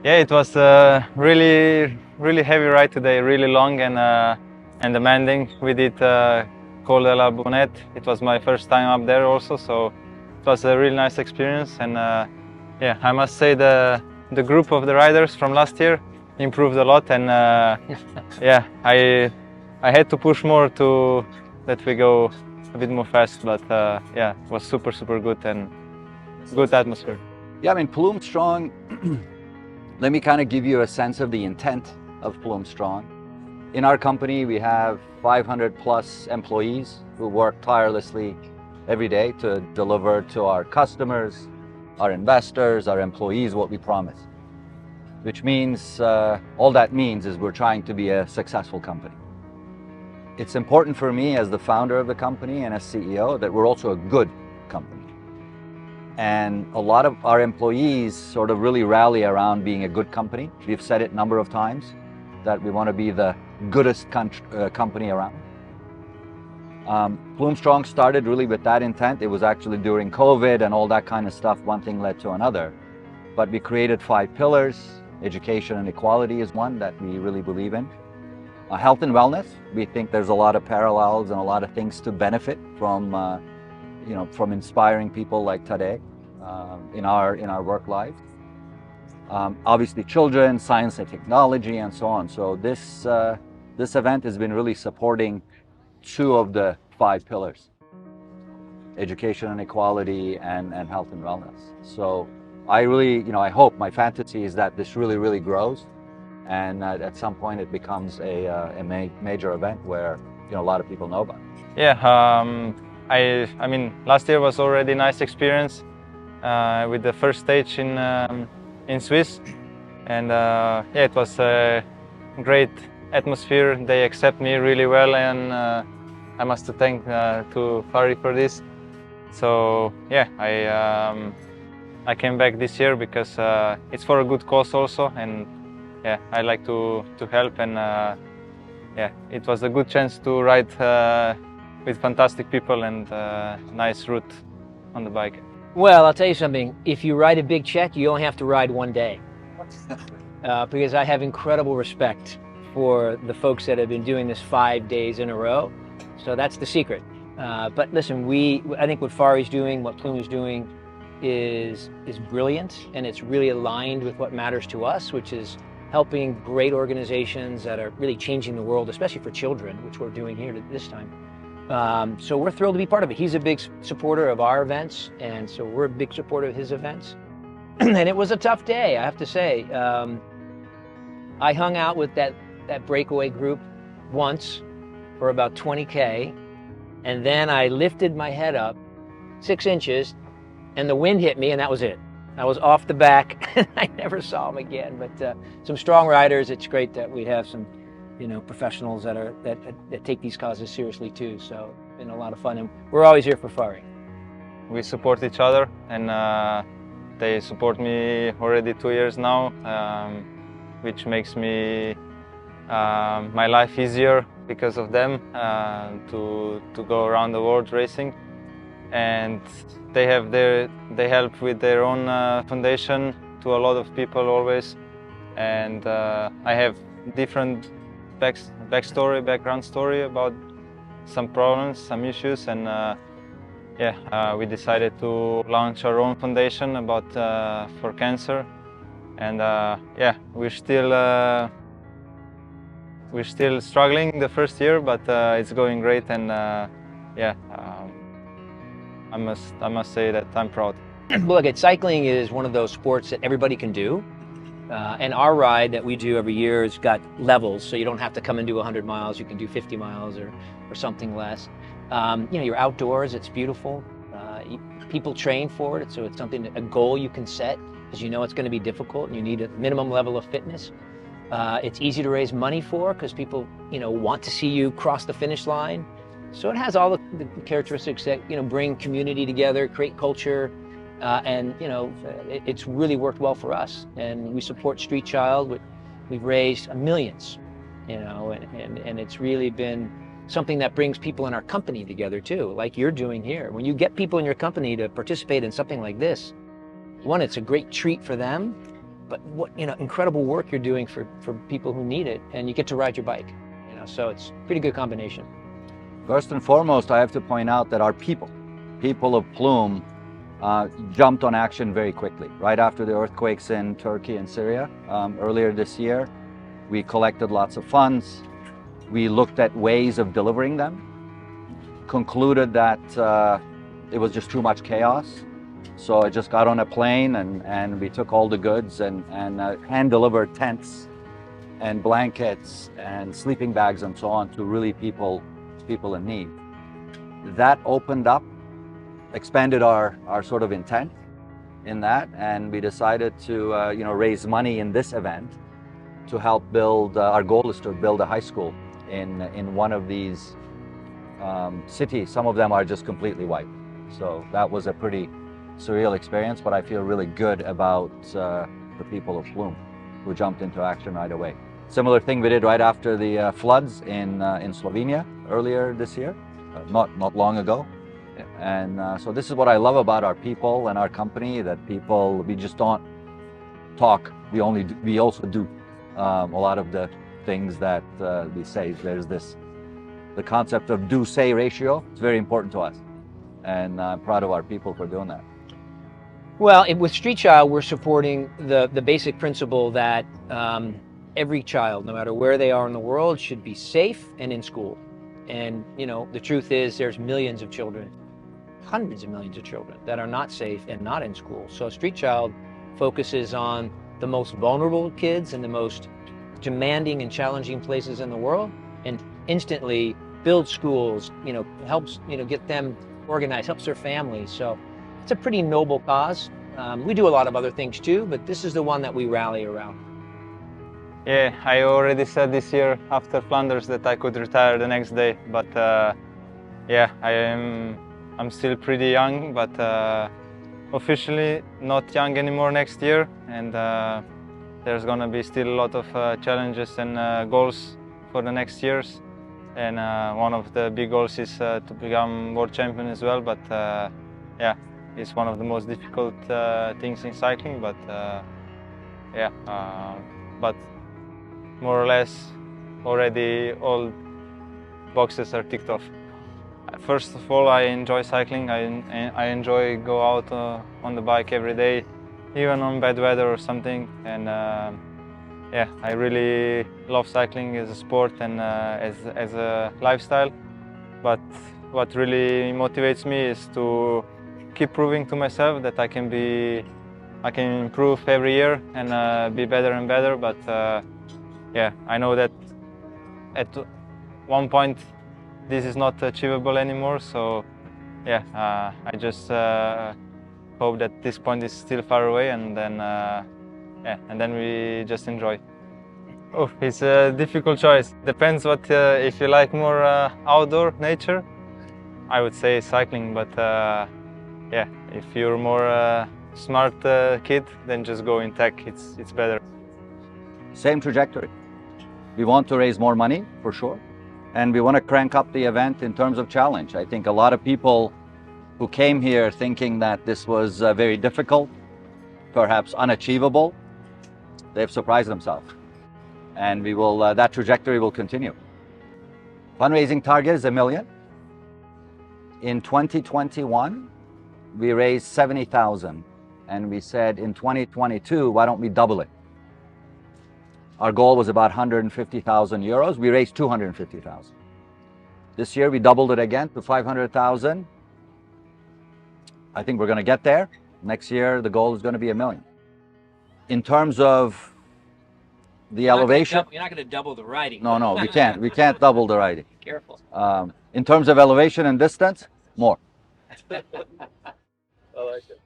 Yeah, it was really heavy ride today, really long and demanding. We did Col de la Bonette. It was my first time up there also, so it was a really nice experience. And yeah, I must say the group of the riders from last year improved a lot. And yeah, I had to push more to that we go a bit more fast. But yeah, it was super good and good atmosphere. Yeah, I mean, PlumeStrong. Let me kind of give you a sense of the intent of PlumeStrong. In our company, we have 500 plus employees who work tirelessly every day to deliver to our customers, our investors, our employees what we promise. Which means, all that means is we're trying to be a successful company. It's important for me as the founder of the company and as CEO that we're also a good company. And a lot of our employees sort of really rally around being a good company. We've said it a number of times that we want to be the goodest company around. PlumeStrong started really with that intent. It was actually during COVID and all that kind of stuff, one thing led to another. But we created 5 pillars. Education and equality is one that we really believe in. Health and wellness, we think there's a lot of parallels and a lot of things to benefit from from inspiring people like Tadej in our work life. Obviously children, science and technology and so on. So this event has been really supporting 2 of the 5 pillars, education and equality and health and wellness. So I really, I hope, my fantasy is that this really grows and at some point it becomes a major event where a lot of people know about it. Yeah, I mean, last year was already a nice experience with the first stage in Swiss, and yeah, it was a great atmosphere. They accept me really well, and I must thank to Fahri for this. So yeah, I came back this year because it's for a good cause also, and yeah, I like to help, and yeah, it was a good chance to ride with fantastic people and nice route on the bike. Well, I'll tell you something. If you write a big check, you only have to ride one day. Because I have incredible respect for the folks that have been doing this 5 days in a row. So that's the secret. But listen, I think what Fahri's doing, what Plume is doing is brilliant, and it's really aligned with what matters to us, which is helping great organizations that are really changing the world, especially for children, which we're doing here this time. So we're thrilled to be part of it. He's a big supporter of our events, and so we're a big supporter of his events. And it was a tough day, I have to say. I hung out with that breakaway group once for about 20K, and then I lifted my head up 6 inches, and the wind hit me, and that was it. I was off the back, and I never saw him again. But some strong riders. It's great that we have some professionals that take these causes seriously too. So it's been a lot of fun, and we're always here for Fahri. We support each other, and they support me already 2 years now, which makes me my life easier because of them to go around the world racing. And they help with their own foundation to a lot of people always, and I have different background story about some problems, some issues, and yeah, we decided to launch our own foundation about for cancer, and yeah, we're still struggling the first year, but it's going great, and yeah, I must say that I'm proud. Look, cycling is one of those sports that everybody can do. And our ride that we do every year has got levels, so you don't have to come and do 100 miles. You can do 50 miles or something less. You're outdoors, it's beautiful. People train for it, so it's a goal you can set because you know it's going to be difficult and you need a minimum level of fitness. It's easy to raise money for because people want to see you cross the finish line. So it has all the characteristics that bring community together, create culture. And it's really worked well for us, and we support Street Child. We've raised millions, and it's really been something that brings people in our company together too, like you're doing here. When you get people in your company to participate in something like this, one, it's a great treat for them, but what, incredible work you're doing for people who need it, and you get to ride your bike, so it's a pretty good combination. First and foremost, I have to point out that our people of Plume, jumped on action very quickly. Right after the earthquakes in Turkey and Syria earlier this year, we collected lots of funds. We looked at ways of delivering them, concluded that it was just too much chaos. So I just got on a plane and we took all the goods and hand-delivered tents and blankets and sleeping bags and so on to really people in need. That opened up, expanded our sort of intent in that, and we decided to raise money in this event to help build. Our goal is to build a high school in one of these cities. Some of them are just completely white, so that was a pretty surreal experience. But I feel really good about the people of Plume who jumped into action right away. Similar thing we did right after the floods in Slovenia earlier this year, not long ago. And so this is what I love about our people and our company, that we just don't talk, we also do a lot of the things that we say. There's the concept of do-say ratio. It's very important to us, and I'm proud of our people for doing that. Well, with Street Child, we're supporting the basic principle that every child, no matter where they are in the world, should be safe and in school. And the truth is, there's millions of children, hundreds of millions of children that are not safe and not in school. So Street Child focuses on the most vulnerable kids in the most demanding and challenging places in the world, and instantly builds schools, helps, get them organized, helps their families. So it's a pretty noble cause. We do a lot of other things too, but this is the one that we rally around. Yeah, I already said this year after Flanders that I could retire the next day, but yeah, I'm still pretty young, but officially not young anymore next year, and there's gonna be still a lot of challenges and goals for the next years, and one of the big goals is to become world champion as well. But yeah, it's one of the most difficult things in cycling, but yeah, but more or less already all boxes are ticked off. First of all, I enjoy cycling. I enjoy go out on the bike every day, even on bad weather or something. And yeah, I really love cycling as a sport and as a lifestyle. But what really motivates me is to keep proving to myself that I can improve every year and be better and better. But yeah, I know that at one point this is not achievable anymore. So yeah, I just hope that this point is still far away, and then yeah, and then we just enjoy. Oh, it's a difficult choice. Depends what if you like more outdoor nature, I would say cycling. But yeah, if you're more smart kid, then just go in tech. It's better. Same trajectory. We want to raise more money for sure, and we want to crank up the event in terms of challenge. I think a lot of people who came here thinking that this was very difficult, perhaps unachievable, they've surprised themselves, and we will that trajectory will continue. Fundraising target is $1 million. In 2021, we raised 70,000, and we said in 2022, why don't we double it? Our goal was about 150,000 euros. We raised 250,000. This year we doubled it again to 500,000. I think we're going to get there. Next year the goal is going to be $1 million. In terms of the elevation, You're not going to double the riding. No, we can't. We can't double the riding. Careful. In terms of elevation and distance, more. I like it.